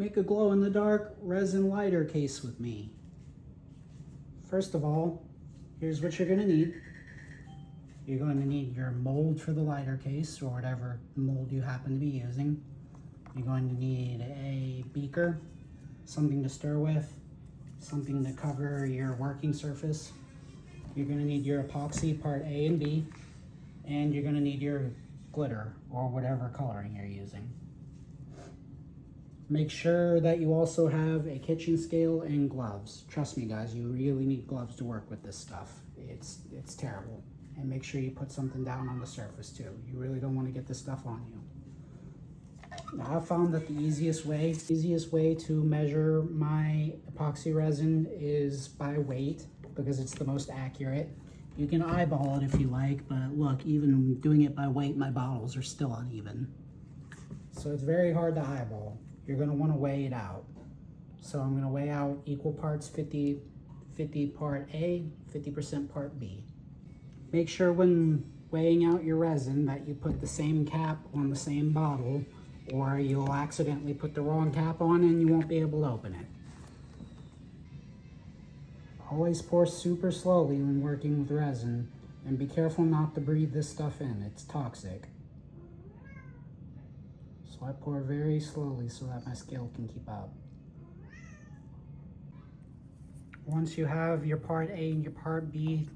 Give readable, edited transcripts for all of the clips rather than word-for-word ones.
Make a glow-in-the-dark resin lighter case with me. First of all, here's what you're gonna need. You're going to need your mold for the lighter case or whatever mold you happen to be using. You're going to need a beaker, something to stir with, something to cover your working surface. You're going to need your epoxy part A and B, and you're going to need your glitter or whatever coloring you're using. Make sure that you also have a kitchen scale and gloves. Trust me guys, you really need gloves to work with this stuff. It's terrible. And make sure you put something down on the surface too. You really don't want to get this stuff on you. Now, I've found that the easiest way to measure my epoxy resin is by weight, because it's the most accurate. You can eyeball it if you like, but look, even doing it by weight, my bottles are still uneven. So it's very hard to eyeball. You're gonna wanna weigh it out. So I'm gonna weigh out equal parts 50 part A, 50% part B. Make sure when weighing out your resin that you put the same cap on the same bottle, or you'll accidentally put the wrong cap on and you won't be able to open it. Always pour super slowly when working with resin, and be careful not to breathe this stuff in. It's toxic. So I pour very slowly so that my scale can keep up. Once you have your part A and your part B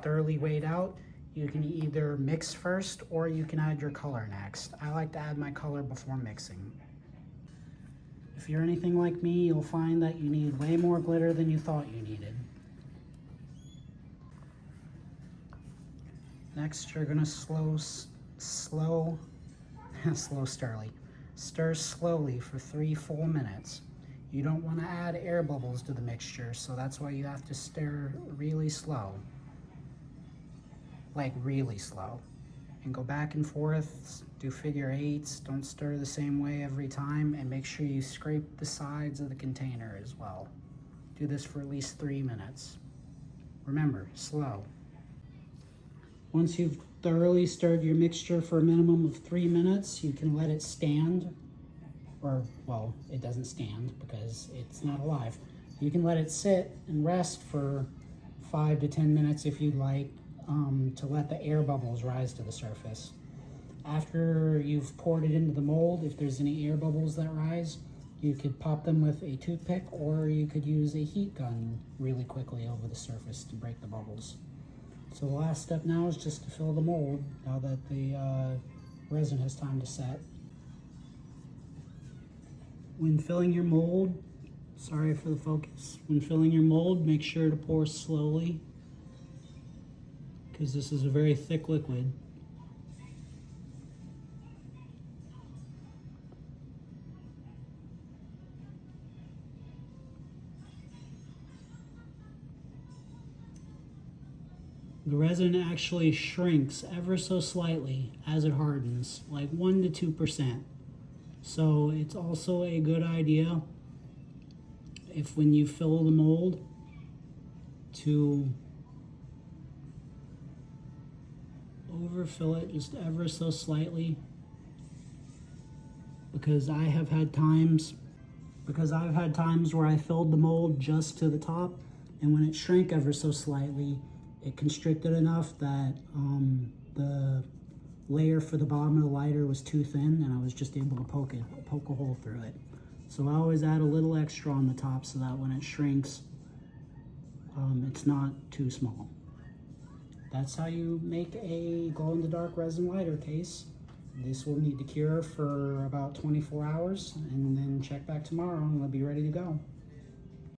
thoroughly weighed out, you can either mix first or you can add your color next. I like to add my color before mixing. If you're anything like me, you'll find that you need way more glitter than you thought you needed. Next, you're gonna stir slowly for 3 full minutes. You don't want to add air bubbles to the mixture, so that's why you have to stir really slow. Like really slow. And go back and forth, do figure eights, don't stir the same way every time, and make sure you scrape the sides of the container as well. Do this for at least 3 minutes. Remember, slow. Once you've thoroughly stirred your mixture for a minimum of 3 minutes, you can let it stand, or, well, it doesn't stand because it's not alive. You can let it sit and rest for 5 to 10 minutes if you'd like, to let the air bubbles rise to the surface. After you've poured it into the mold, if there's any air bubbles that rise, you could pop them with a toothpick, or you could use a heat gun really quickly over the surface to break the bubbles. So the last step now is just to fill the mold now that the resin has time to set. When filling your mold, sorry for the focus, when filling your mold, make sure to pour slowly, because this is a very thick liquid. The resin actually shrinks ever so slightly as it hardens, like 1 to 2%. So it's also a good idea, if when you fill the mold, to overfill it just ever so slightly, because I've had times where I filled the mold just to the top, and when it shrank ever so slightly, it constricted enough that the layer for the bottom of the lighter was too thin, and I was just able to poke a hole through it. So I always add a little extra on the top so that when it shrinks, it's not too small. That's how you make a glow-in-the-dark resin lighter case. This will need to cure for about 24 hours, and then check back tomorrow and it'll be ready to go.